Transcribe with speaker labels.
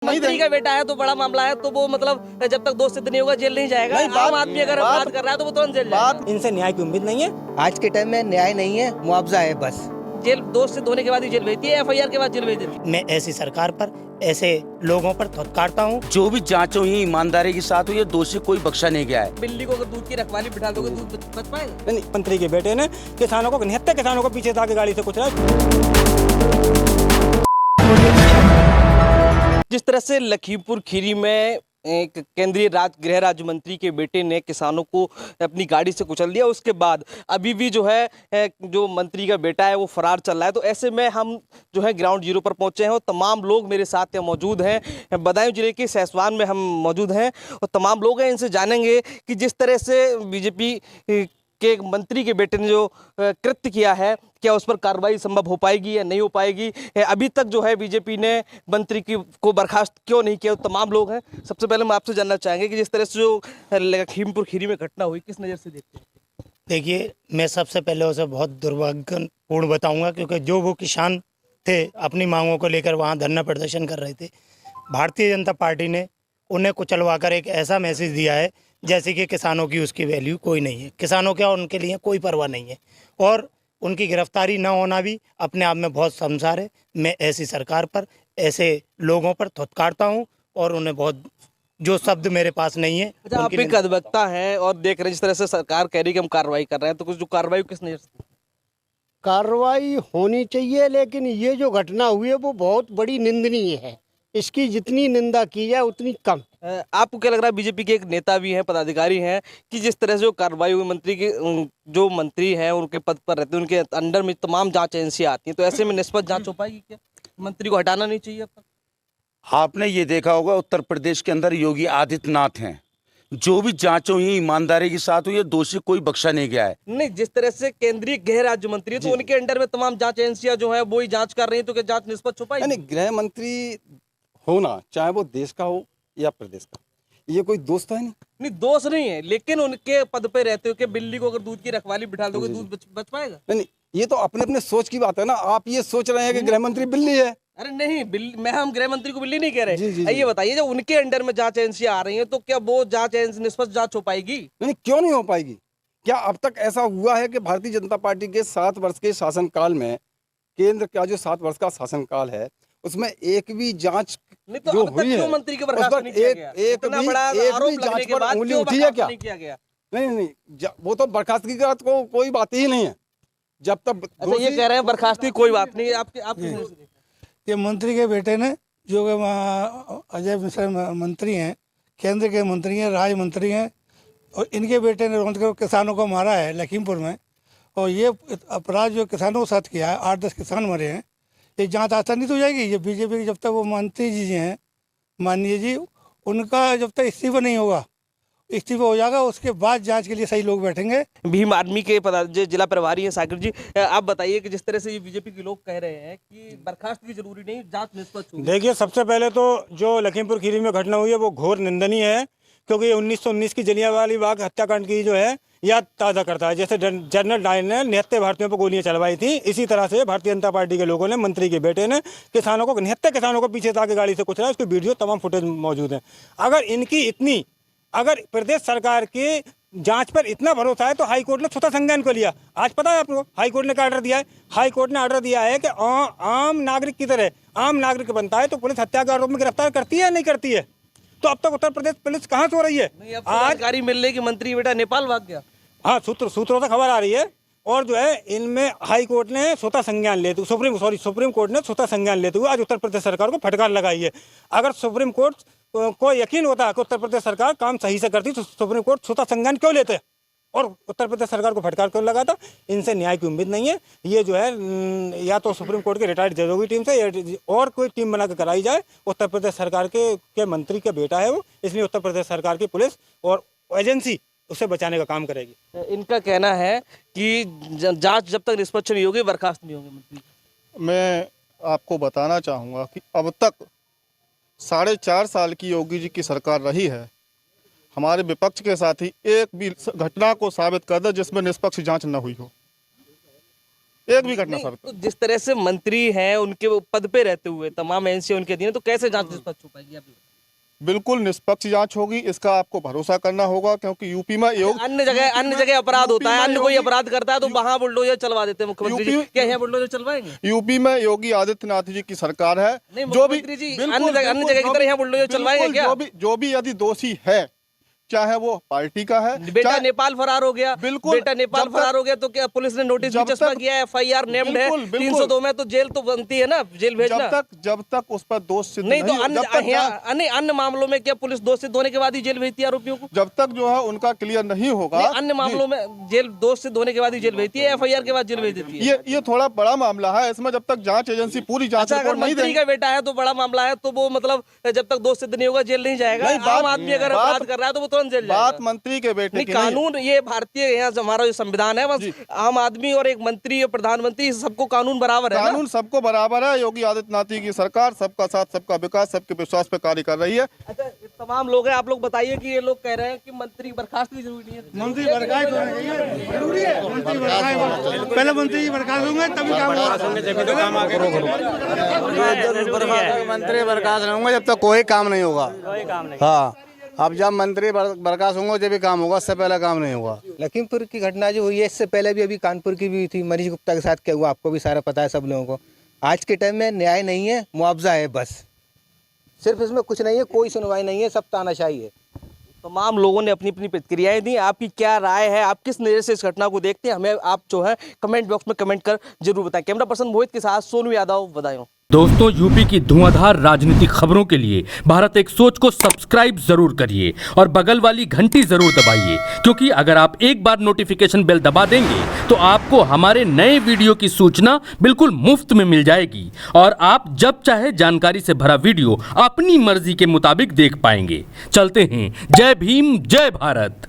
Speaker 1: मंत्री का बेटा है तो बड़ा मामला है, तो वो मतलब जब तक 2 सिद्ध नहीं होगा जेल नहीं जाएगा। आम आदमी अगर बात कर रहा है तो वो तुरंत जेल जाएगा।
Speaker 2: इनसे न्याय की उम्मीद नहीं है।
Speaker 3: आज के टाइम में न्याय नहीं है, मुआवजा है बस।
Speaker 1: जेल 2 सिद्ध होने के बाद ही जेल भेजती है, FIR के बाद जेल भेज देती है।
Speaker 2: मैं ऐसी सरकार पर, ऐसे लोगों पर थोथकारता हूँ।
Speaker 4: जो भी जांच हुई ईमानदारी के साथ हुई है, दोषी कोई बख्शा नहीं गया है।
Speaker 1: बिल्ली को अगर दूध की रखवाली बिठा दोगे दूध बच पाएगा?
Speaker 2: नहीं, मंत्री के बेटे ने किसानों को, निहत्थे किसानों को पीछे से आके गाड़ी से कुचला।
Speaker 1: जिस तरह से लखीमपुर खीरी में एक केंद्रीय गृह राज्य मंत्री के बेटे ने किसानों को अपनी गाड़ी से कुचल दिया, उसके बाद अभी भी जो है जो मंत्री का बेटा है वो फरार चल रहा है। तो ऐसे में हम जो है ग्राउंड जीरो पर पहुंचे हैं और तमाम लोग मेरे साथ यहाँ मौजूद हैं। बदायूं जिले के सैसवान में हम मौजूद हैं और तमाम लोग हैं, इनसे जानेंगे कि जिस तरह से बीजेपी के एक मंत्री के बेटे ने जो कृत्य किया है, क्या उस पर कार्रवाई संभव हो पाएगी या नहीं हो पाएगी। अभी तक जो है बीजेपी ने मंत्री को बर्खास्त क्यों नहीं किया, तो तमाम लोग हैं। सबसे पहले हम आपसे जानना चाहेंगे कि जिस तरह से जो लखीमपुर खीरी में घटना हुई, किस नज़र से देखते हैं?
Speaker 2: देखिए, मैं सबसे पहले उसे बहुत दुर्भाग्यपूर्ण बताऊंगा, क्योंकि जो वो किसान थे अपनी मांगों को लेकर वहाँ धरना प्रदर्शन कर रहे थे, भारतीय जनता पार्टी ने उन्हें कुचलवा कर एक ऐसा मैसेज दिया है जैसे कि किसानों की उसकी वैल्यू कोई नहीं है, किसानों क्या उनके लिए कोई परवाह नहीं है, और उनकी गिरफ्तारी न होना भी अपने आप में बहुत शर्मसार है। मैं ऐसी सरकार पर, ऐसे लोगों पर थोथकारता हूँ और उन्हें बहुत, जो शब्द मेरे पास नहीं है।
Speaker 1: अच्छा, आप एक अधिवक्ता हैं और देख रहे हैं जिस तरह से सरकार कह रही है कि हम कार्रवाई कर रहे हैं, तो कुछ जो कार्रवाई किस नज़र से?
Speaker 5: कार्रवाई होनी चाहिए, लेकिन ये जो घटना हुई है वो बहुत बड़ी निंदनीय है। इसकी जितनी निंदा की जाए उतनी कम।
Speaker 1: आपको क्या लग रहा है, बीजेपी के एक नेता भी हैं, पदाधिकारी हैं, कि जिस तरह से जो कार्रवाई हुई मंत्री की, जो मंत्री हैं उनके पद पर रहते हैं, उनके अंडर में तमाम जांच एजेंसियां आती हैं, तो ऐसे में निष्पक्ष जांच हो पाएगी क्या? मंत्री को हटाना नहीं चाहिए अब तक?
Speaker 4: आपने ये देखा होगा उत्तर प्रदेश के अंदर योगी आदित्यनाथ हैं, जो भी जांच हुई ईमानदारी के साथ हुई है, दोषी कोई बख्शा नहीं गया है।
Speaker 1: नहीं, जिस तरह से केंद्रीय गृह राज्य मंत्री है तो उनके अंडर में तमाम जांच एजेंसियां जो है वो ही जांच कर रही है, तो क्या जांच निष्पक्ष हो पाएगी?
Speaker 6: नहीं, गृह मंत्री होना चाहे वो देश का हो या प्रदेश का, ये कोई दोष तो है नहीं।
Speaker 1: नहीं, दोष नहीं है, लेकिन उनके पद पे रहते हो कि बिल्ली को अगर दूध की रखवाली बिठा दोगे दूध बच पाएगा?
Speaker 6: नहीं, ये तो अपने अपने सोच की बात है ना। आप ये सोच रहे हैं कि गृह मंत्री बिल्ली है।
Speaker 1: अरे नहीं, बिल्ली, हम गृह मंत्री को बिल्ली नहीं कह रहे।
Speaker 6: जी।
Speaker 1: ये बताइए, जब उनके अंडर में जांच एजेंसियां आ रही हैं तो क्या वो जांच एजेंसी निष्पक्ष जांच हो पाएगी?
Speaker 6: नहीं, क्यों नहीं हो पाएगी? क्या अब तक ऐसा हुआ है कि भारतीय जनता पार्टी के 7 वर्ष के शासनकाल में, केंद्र का जो 7 वर्ष का शासनकाल है, उसमें एक भी जांच
Speaker 1: नहीं, तो
Speaker 6: जो
Speaker 1: अब तक
Speaker 6: हुई
Speaker 1: क्यों
Speaker 6: है
Speaker 1: मंत्री को बर्खास्त नहीं किया गया? इतना बड़ा आरोप लगने के बाद
Speaker 6: उंगली
Speaker 1: क्यों
Speaker 6: उठी है
Speaker 1: बर्खास्त
Speaker 6: क्या?
Speaker 1: नहीं किया गया?
Speaker 6: नहीं, वो तो बर्खास्तगी का तो कोई बात ही नहीं है। जब तक
Speaker 1: अच्छा, ये कह रहे हैं बर्खास्त की कोई बात नहीं है। आपकी
Speaker 7: ये मंत्री के बेटे ने, जो कि वहाँ अजय मिश्रा मंत्री हैं, केंद्र के मंत्री हैं, राज्य मंत्री हैं, और इनके बेटे ने रोज किसानों को मारा है लखीमपुर में, और ये अपराध जो किसानों के साथ किया है, 8-10 किसान मरे हैं, ये जांच आसानी तो हो जाएगी। ये बीजेपी के जब तक वो मंत्री जी हैं, माननीय जी, उनका जब तक इस्तीफा नहीं होगा, इस्तीफा हो जाएगा, उसके बाद जांच के लिए सही लोग बैठेंगे।
Speaker 1: भीम आर्मी के जिला प्रभारी हैं सागर जी, आप बताइए कि जिस तरह से ये बीजेपी के लोग कह रहे हैं कि बर्खास्त की जरूरी नहीं, जांच निष्पक्ष होगी।
Speaker 2: देखिए, सबसे पहले तो जो लखीमपुर खीरी में घटना हुई है वो घोर निंदनीय है, क्योंकि ये 1919 की जलियांवाला बाग हत्याकांड की जो है याद ताज़ा करता है। जैसे जनरल डायर ने 79 भारतीयों पर गोलियां चलवाई थी, इसी तरह से भारतीय जनता पार्टी के लोगों ने, मंत्री के बेटे ने किसानों को, 79 किसानों को पीछे से आके गाड़ी से कुचला। उसकी वीडियो तमाम फुटेज मौजूद है। अगर प्रदेश सरकार की जांच पर इतना भरोसा है तो हाई कोर्ट ने स्वतः संज्ञान को लिया। आज पता है आपको हाई कोर्ट ने क्या ऑर्डर दिया है? हाई कोर्ट ने ऑर्डर दिया है कि आम नागरिक की तरह आम नागरिक बनता है तो पुलिस हत्या के आरोप में गिरफ्तार करती है या नहीं करती है? तो अब तक उत्तर प्रदेश पुलिस कहाँ सो रही है?
Speaker 1: आज जानकारी मिल रही कि मंत्री बेटा नेपाल भाग गया।
Speaker 2: हाँ, सूत्रों से खबर आ रही है, और जो है इनमें हाई कोर्ट ने स्वतः संज्ञान लेते हुए, सुप्रीम कोर्ट ने स्वतः संज्ञान लेते हुए आज उत्तर प्रदेश सरकार को फटकार लगाई है। अगर सुप्रीम कोर्ट को यकीन होता है कि उत्तर प्रदेश सरकार काम सही से करती तो सुप्रीम कोर्ट स्वतः संज्ञान क्यों लेते और उत्तर प्रदेश सरकार को फटकार क्यों लगाता? इनसे न्याय की उम्मीद नहीं है। ये जो है या तो सुप्रीम कोर्ट के रिटायर्ड जजों की टीम से और कोई टीम बना कर कराई जाए। उत्तर प्रदेश सरकार के मंत्री का बेटा है वो, इसलिए उत्तर प्रदेश सरकार की पुलिस और एजेंसी उसे बचाने का काम करेगी।
Speaker 1: इनका कहना है कि जांच जब तक निष्पक्ष नहीं होगी बर्खास्त नहीं होगी मंत्री।
Speaker 8: मैं आपको बताना चाहूँगा कि अब तक 4.5 साल की योगी जी की सरकार रही है, हमारे विपक्ष के साथ ही एक भी घटना को साबित कर दे जिसमें निष्पक्ष जांच न हुई हो। एक भी घटना साबित
Speaker 1: तो जिस तरह से मंत्री हैं उनके वो पद पे रहते हुए तमाम एजेंसी उनके अधीन है, तो कैसे जांच निष्पक्ष हो पाएगी? आप
Speaker 8: बिल्कुल निष्पक्ष जांच होगी, इसका आपको भरोसा करना होगा, क्योंकि यूपी में
Speaker 1: अन्य जगह अपराध होता है, अन्य कोई अपराध करता है तो वहां बुलडोजर चलवा देते हैं मुख्यमंत्री जी। क्या यहाँ बुलडोजर चलवाएंगे?
Speaker 8: यूपी में योगी आदित्यनाथ जी की सरकार है,
Speaker 1: नहीं,
Speaker 8: जो भी
Speaker 1: मुख्यमंत्री जी
Speaker 8: बिल्कुल,
Speaker 1: अन्य जगह की तरह यहाँ बुलडोजर चलवाएंगे क्या?
Speaker 8: जो भी यदि दोषी है, चाहे वो पार्टी का है,
Speaker 1: बेटा नेपाल फरार हो गया,
Speaker 8: बिल्कुल,
Speaker 1: बेटा नेपाल फरार हो गया तो क्या पुलिस ने नोटिस भी चस्पा किया है, FIR नेम्ड है, 302 में तो जेल तो बनती है ना, जेल भेजना।
Speaker 8: जब तक उस पर दोष सिद्ध
Speaker 1: नहीं तो
Speaker 8: नहीं,
Speaker 1: अन्य मामलों में क्या पुलिस दोष सिद्ध होने के बाद ही जेल भेजती है आरोपियों को?
Speaker 8: जब तक जो है उनका क्लियर नहीं होगा,
Speaker 1: अन्य मामलों में जेल दोष सिद्ध होने के बाद ही जेल भेजती है, FIR के बाद जेल भेज देती है।
Speaker 8: ये थोड़ा बड़ा मामला है, इसमें जब तक जांच एजेंसी पूरी जांच
Speaker 1: अगर
Speaker 8: रिपोर्ट नहीं
Speaker 1: मंत्री
Speaker 8: देगी,
Speaker 1: का बेटा है तो बड़ा मामला है, तो वो मतलब जब तक दोष सिद्ध नहीं होगा जेल नहीं जाएगा। आम आदमी अगर अपराध कर रहा है तो वो तुरंत जेल जाएगा।
Speaker 8: बात मंत्री के बेटे
Speaker 1: नहीं,
Speaker 8: की
Speaker 1: कानून ये भारतीय यहाँ हमारा जो संविधान है, बस आम आदमी और एक मंत्री और प्रधानमंत्री सबको कानून बराबर है।
Speaker 8: कानून सबको बराबर है। योगी आदित्यनाथ जी की सरकार सबका साथ, सबका विकास, सबके विश्वास पे कार्य कर रही है।
Speaker 1: अच्छा, ये तमाम लोग हैं, आप लोग बताइए कि ये लोग कह रहे हैं कि मंत्री बर्खास्त भी जरूरी है।
Speaker 7: मंत्री बर्खास्त जरूरी है, मंत्री बर्खास्त, पहले मंत्री बर्खास्त होंगे तभी काम
Speaker 9: मंत्री बर्खास्त नहीं होंगे जब तक कोई काम नहीं होगा। हाँ, अब जब मंत्री बर्खास्त होंगे जब भी काम होगा, इससे पहले काम नहीं होगा।
Speaker 3: लखीमपुर की घटना जो हुई है, इससे पहले भी अभी कानपुर की भी हुई थी, मनीष गुप्ता के साथ क्या हुआ आपको भी सारा पता है सब लोगों को। आज के टाइम में न्याय नहीं है, मुआवजा है बस, सिर्फ इसमें कुछ नहीं है, कोई सुनवाई नहीं है, सब तानाशाही है।
Speaker 1: तमाम लोगों ने अपनी अपनी प्रतिक्रियाएं दी। आपकी क्या राय है, आप किस नज़र से इस घटना को देखते हैं, हमें आप जो है कमेंट बॉक्स में कमेंट कर जरूर बताएं। कैमरा पर्सन मोहित के साथ सोनू यादव, बधाई।
Speaker 10: दोस्तों, यूपी की धुआंधार राजनीतिक खबरों के लिए भारत एक सोच को सब्सक्राइब जरूर करिए और बगल वाली घंटी जरूर दबाइए, क्योंकि अगर आप एक बार नोटिफिकेशन बेल दबा देंगे तो आपको हमारे नए वीडियो की सूचना बिल्कुल मुफ्त में मिल जाएगी और आप जब चाहे जानकारी से भरा वीडियो अपनी मर्जी के मुताबिक देख पाएंगे। चलते हैं, जय भीम, जय भारत।